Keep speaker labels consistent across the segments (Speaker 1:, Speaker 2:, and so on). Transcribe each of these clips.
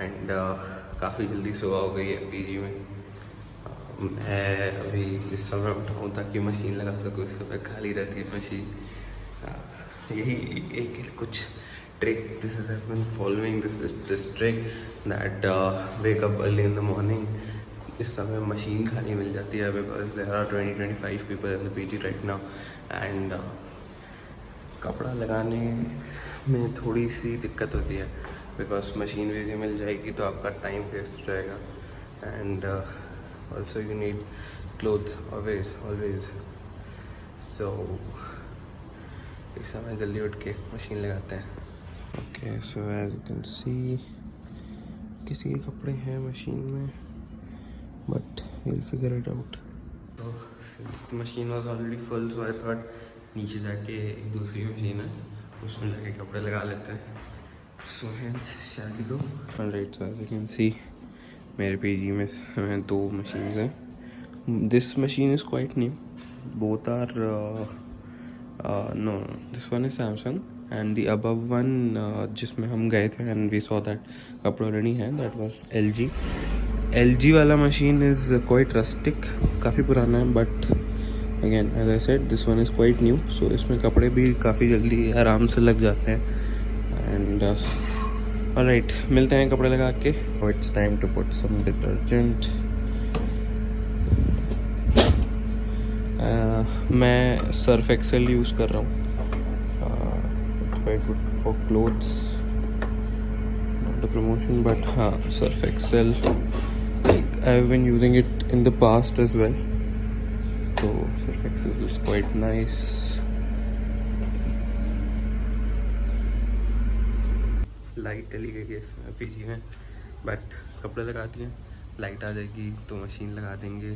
Speaker 1: And काफ़ी जल्दी सुबह हो गई है पीजी में। मैं अभी इस समय उठा हूँ ताकि मशीन लगा सकूँ, इस समय खाली रहती है मशीन। यही एक कुछ trick, this is I been following this trick that wake up early in the morning. इस समय मशीन खाली मिल जाती है because there are 20-25 people in the PG right now. And कपड़ा लगाने में थोड़ी सी दिक्कत होती है बिकॉज मशीन भी मिल जाएगी तो आपका टाइम वेस्ट हो जाएगा। And also you need clothes always. So इस समय जल्दी उठ के मशीन लगाते हैं। Okay, so as you can see किसी के कपड़े हैं मशीन में, but will figure it out. तो since the machine was already full, so I thought नीचे जाके एक दूसरी मशीन है उसमें जाके कपड़े लगा लेते हैं। So hence shall we go. Alright, so as you can see मेरे पीजी में 2 मशीन्स हैं। This machine is quite new, both are no, this one is Samsung and the above one जिसमें हम गए थे and we saw that कपड़ा ready है, that was LG वाला मशीन is quite rustic, काफ़ी पुराना है, but again as I said this one is quite new, so इसमें कपड़े भी काफ़ी जल्दी आराम से लग जाते हैं। and alright, मिलते हैं कपड़े लगा के। It's time to put some detergent। मैं सर्फ एक्सेल यूज़ कर रहा हूँ। It's quite good for clothes, not a promotion but हाँ, Surf Excel like I have been using it in the past as well, तो Surf Excel is quite nice. Light चली गई है PG में, but कपड़े लगा दिए, लाइट आ जाएगी तो मशीन लगा देंगे।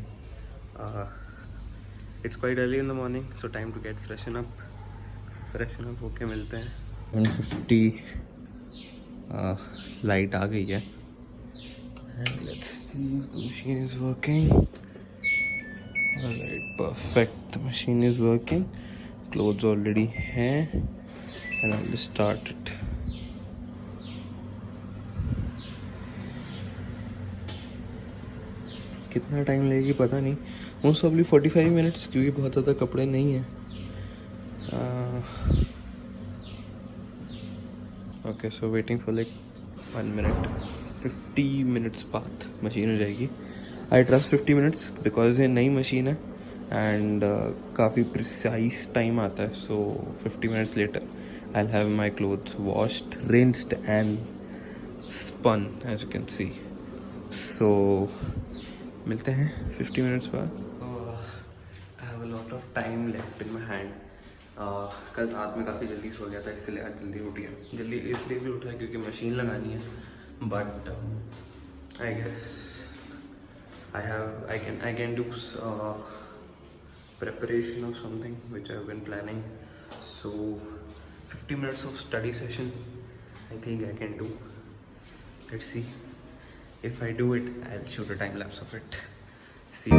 Speaker 1: It's quite early in the morning, so time to get freshen up होके मिलते हैं। 150 लाइट आ गई है and let's see if the machine is working. Alright, perfect, the machine is working, clothes already हैं and I will start it. कितना time लगेगी पता नहीं, मोस्ट ऑफली 45 मिनट्स, क्योंकि बहुत ज़्यादा कपड़े नहीं हैं। Okay, so waiting for like 1 minute, 50 minutes बाद मशीन हो जाएगी। आई ट्रस्ट 50 मिनट्स बिकॉज ये नई मशीन है एंड काफ़ी प्रिसाइज टाइम आता है। So 50 minutes later I will have my clothes washed, rinsed and spun as you can see. So मिलते हैं 50 मिनट्स बाद। I have a lot of time left in my hand. कल रात में काफ़ी जल्दी सो गया था, इसलिए आज जल्दी उठ गया। जल्दी इसलिए भी उठा क्योंकि मशीन लगानी है, but I guess I can do preparation of something which I've been planning. So 50 minutes of study session I think I can do. Let's see. If I do it, I'll shoot a time lapse of it. See.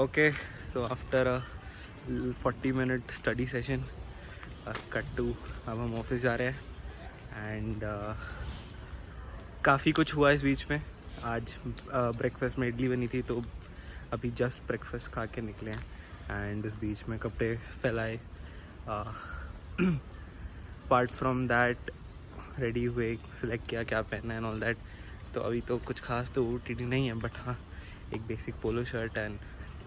Speaker 1: Okay, so after a 40-minute study session, cut to अब हम office जा रहे हैं and काफ़ी कुछ हुआ इस बीच में। आज ब्रेकफास्ट में इडली बनी थी, तो अभी जस्ट ब्रेकफास्ट खा के निकले हैं एंड इस बीच में कपड़े फैलाए। अपार्ट फ्रॉम दैट रेडी हुए, सिलेक्ट किया क्या पहनना है एंड ऑल दैट। तो अभी तो कुछ खास तो OOTD नहीं है, बट हाँ एक basic polo shirt and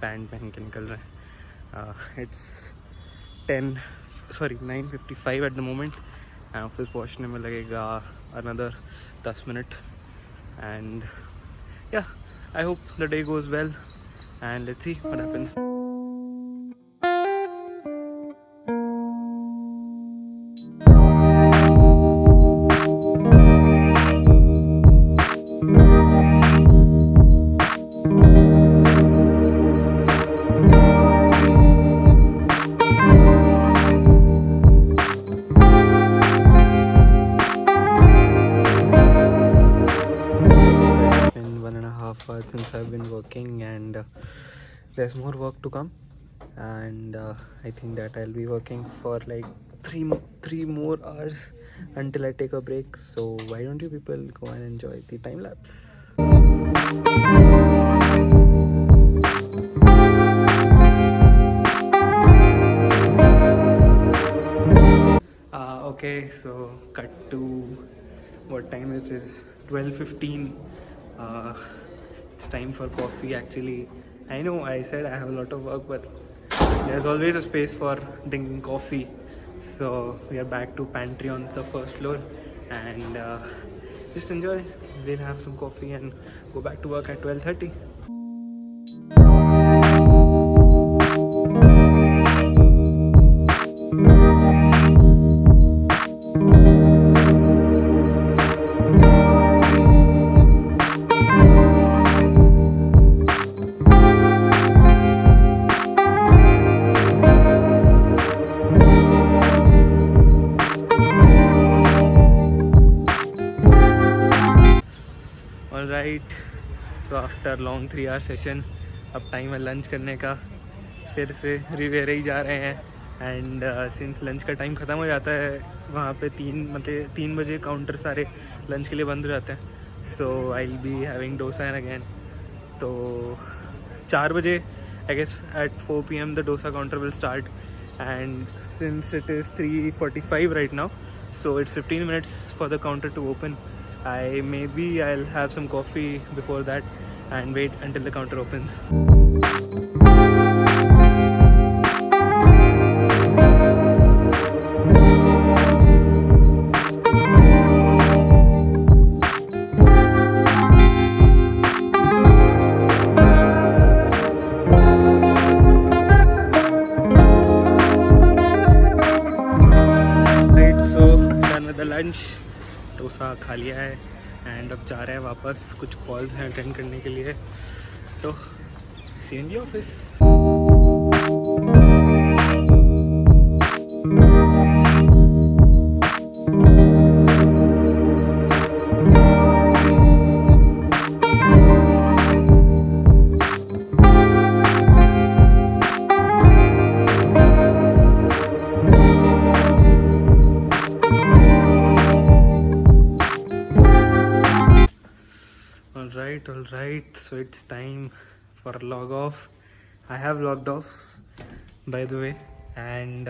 Speaker 1: pant पहन के निकल रहे हैं। It's 9:55 at the moment and office पहुँचने में लगेगा अनदर 10 मिनट एंड या I hope the day goes well and let's see what happens. there's more work to come, and I think that I'll be working for like three more hours until I take a break. So why don't you people go and enjoy the time lapse? Okay, so cut to what time it is, 12:15. It's time for coffee actually. I know I said I have a lot of work, but there's always a space for drinking coffee. So we are back to pantry on the first floor, and just enjoy. We'll have some coffee and go back to work at 12:30. Alright, so after long 3 hour session, अब time है lunch करने का. फिर से रिवेरे ही जा रहे हैं, and since lunch का टाइम ख़त्म हो जाता है वहाँ पे 3 बजे काउंटर सारे लंच के लिए बंद हो जाते हैं. So I will be having dosa and again. तो 4 बजे I guess at 4 PM the dosa counter will start, and since it is 3:45 right now, so it's 15 minutes for the counter to open. I'll have some coffee before that and wait until the counter opens. Right, so done with the lunch. Dosa खा लिया है and अब जा रहे हैं वापस. कुछ calls हैं अटेंड करने के लिए, तो see in the office. Alright, so it's time for log off. I have logged off, by the way, and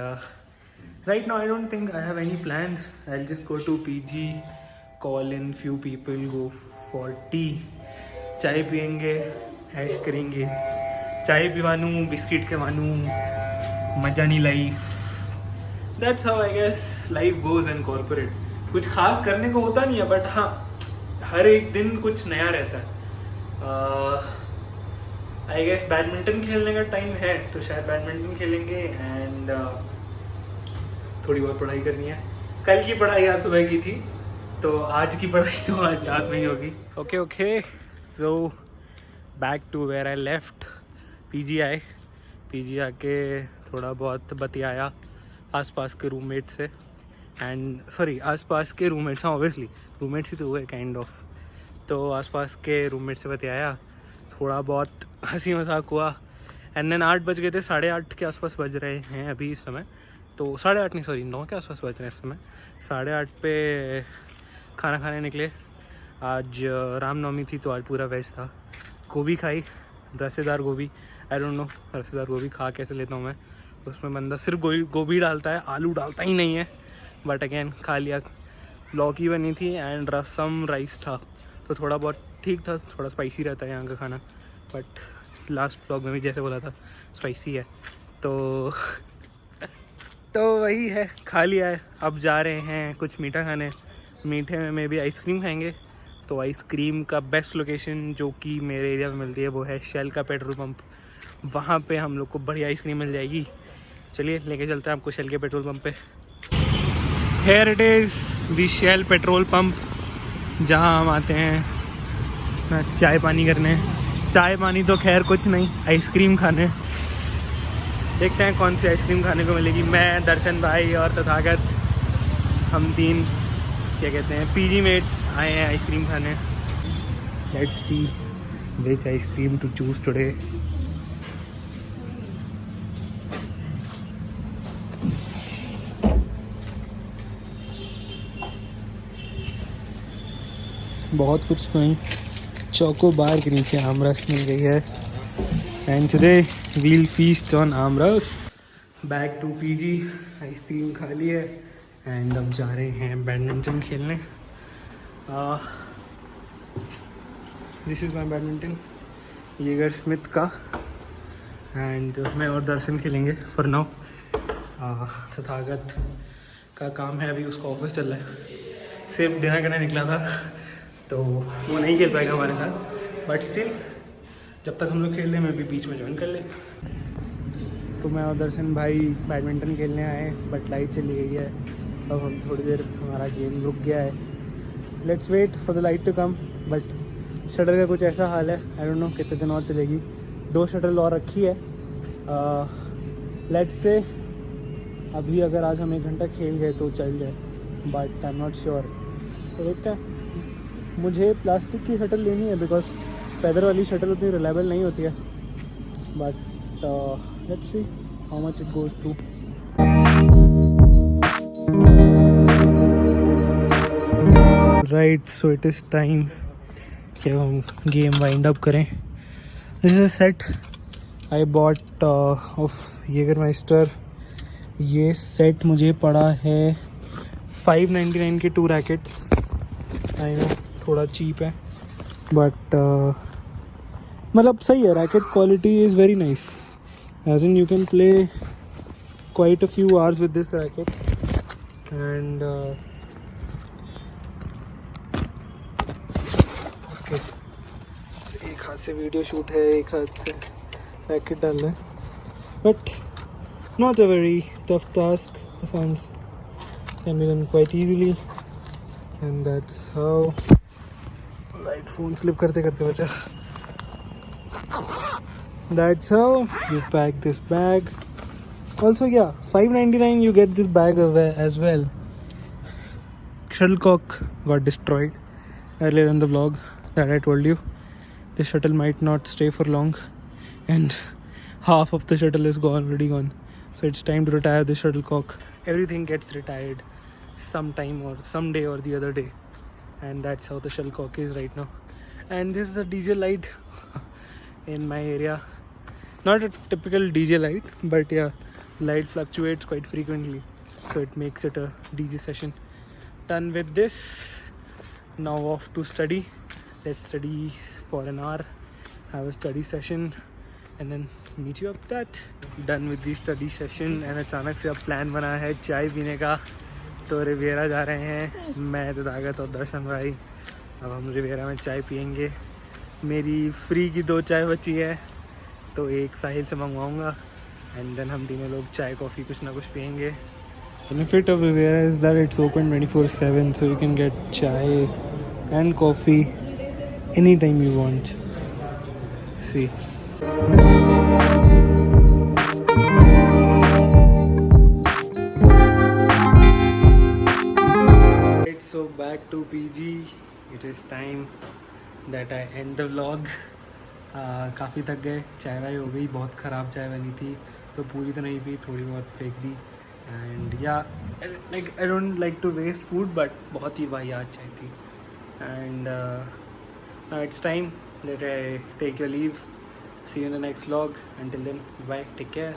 Speaker 1: right now I don't think I have any plans. I'll just go to PG, call in few people, go for tea, चाय पियेंगे, ऐश करेंगे. चाय पिवानू, biscuit खवानू, मजा नहीं life. That's how I guess life goes in corporate. कुछ खास करने को होता नहीं है, बट हाँ हर एक दिन कुछ नया रहता है. आई गेस बैडमिंटन खेलने का टाइम है, तो शायद बैडमिंटन खेलेंगे, एंड थोड़ी बहुत पढ़ाई करनी है. कल की पढ़ाई आज सुबह की थी, तो आज की पढ़ाई तो आज रात में ही होगी. Okay, so back to where I left. PG आके थोड़ा बहुत बतियाया आसपास के रूममेट से, एंड सॉरी आसपास के रूममेट्स, हाँ ऑब्वियसली रूममेट्स ही तो हुए काइंड ऑफ. तो आसपास के रूममेट से बतियाया, थोड़ा बहुत हंसी मजाक हुआ, एंड देन 8 बज गए थे. 8:30 के आसपास बज रहे हैं अभी इस समय. तो 8:30 नहीं, सॉरी 9 के आसपास बज रहे हैं इस समय. 8:30 पे खाना खाने निकले. आज रामनवमी थी, तो आज पूरा वेज था. गोभी खाई, रसेदार गोभी. आई डोंट नो रसेदार गोभी खा कैसे लेता हूँ मैं. उसमें बंदा सिर्फ गोभी डालता है, आलू डालता ही नहीं है, बट अगेन खा लिया. लौकी बनी थी एंड रसम राइस था, तो थोड़ा बहुत ठीक था. थोड़ा स्पाइसी रहता है यहाँ का खाना, बट लास्ट व्लॉग में भी जैसे बोला था स्पाइसी है, तो वही है, खा लिया है. अब जा रहे हैं कुछ मीठा खाने. मीठे में भी आइसक्रीम खाएंगे. तो आइसक्रीम का बेस्ट लोकेशन जो कि मेरे एरिया में मिलती है वो है शेल का पेट्रोल पंप. वहाँ पे हम लोग को बढ़िया आइसक्रीम मिल जाएगी. चलिए लेके चलते हैं आपको शेल के पेट्रोल पंप पे. Here it is the Shell petrol pump, जहाँ हम आते हैं चाय पानी करने. चाय पानी तो खैर कुछ नहीं, आइसक्रीम खाने. देखते हैं कौन सी आइसक्रीम खाने को मिलेगी. मैं, दर्शन भाई और तथागत, हम 3 क्या कहते हैं पीजी मेट्स आए हैं आइसक्रीम खाने. Let's see which ice cream to choose today.
Speaker 2: बहुत कुछ नहीं, चोको बार के नीचे आमरस मिल गई है। And today we'll feast on aamras. Back to PG, ice cream खा ली है एंड अब जा रहे हैं बैडमिंटन खेलने। This is my badminton, Yeager Smith का। एंड मैं और दर्शन खेलेंगे फॉर नाउ। तथागत का काम है अभी, उसका ऑफिस चल रहा है, सिर्फ डिनर करने निकला था तो वो नहीं खेल पाएगा हमारे साथ, बट स्टिल जब तक हम लोग खेल रहे हैं मैं भी बीच में ज्वाइन कर ले। तो मैं और दर्शन भाई बैडमिंटन खेलने आए, बट लाइट चली गई है। अब हम थोड़ी देर, हमारा गेम रुक गया है। Let's wait for the light to come. But shuttle का कुछ ऐसा हाल है, आई डोंट नो कितने दिन और चलेगी। 2 शटल और रखी है। लेट्स से अभी अगर आज हम 1 घंटा खेल गए तो चल जाए, but I am not sure. तो देखते हैं। मुझे प्लास्टिक की शटल लेनी है बिकॉज फेदर वाली शटल उतनी रिलायबल नहीं होती है। But let's see how much it goes through. Right, so it is time कि हम गेम वाइंड अप करें। This is a set I bought of Jagermeister. ये सेट मुझे पड़ा है 599 के 2 रैकेट्स। आई नो थोड़ा चीप है, बट मतलब सही है। Racket quality is very nice, as in you can play quite a few hours with this racket. And okay, एक हाथ से वीडियो शूट है, एक हाथ से रैकेट डालना है, but not a very tough task. Sounds can be done quite easily, and that's how light phone slip karte bacha. That's how you pack this bag. Also, yeah, $5.99 you get this bag as well. Shuttlecock got destroyed earlier in the vlog that I told you. The shuttle might not stay for long, and half of the shuttle is already gone. So it's time to retire the shuttlecock. Everything gets retired sometime or someday or the other day, and that's how the shuttlecock is right now. And this is the DJ light in my area. Not a typical DJ light, but yeah, light fluctuates quite frequently, so it makes it a DJ session. Done with this, now off to study. Let's study for an hour, have a study session, and then meet you up that. Done with the study session, and अचानक से अब plan बना है चाय पीने का, तो Riviera जा रहे हैं मैं, तथागत और दर्शन भाई। अब हम रिवेरा में चाय पियेंगे। मेरी फ्री की 2 चाय बची है, तो एक साहिल से मंगवाऊंगा, एंड देन हम तीनों लोग चाय कॉफ़ी कुछ ना कुछ पियेंगे। Benefit of Riviera is that it's open 24/7, so you can get chai and coffee anytime you want. See. So back to PG. It is time that I end the vlog. काफ़ी थक गए, चाय वाय हो गई, बहुत ख़राब चाय बनी थी, तो पूरी तो नहीं पी, थोड़ी बहुत फेंक दी। And yeah like I don't like to waste food, but बहुत ही वाहियात चाय थी। And now it's time that I take your leave. See you in the next vlog. Until then, bye. Take care.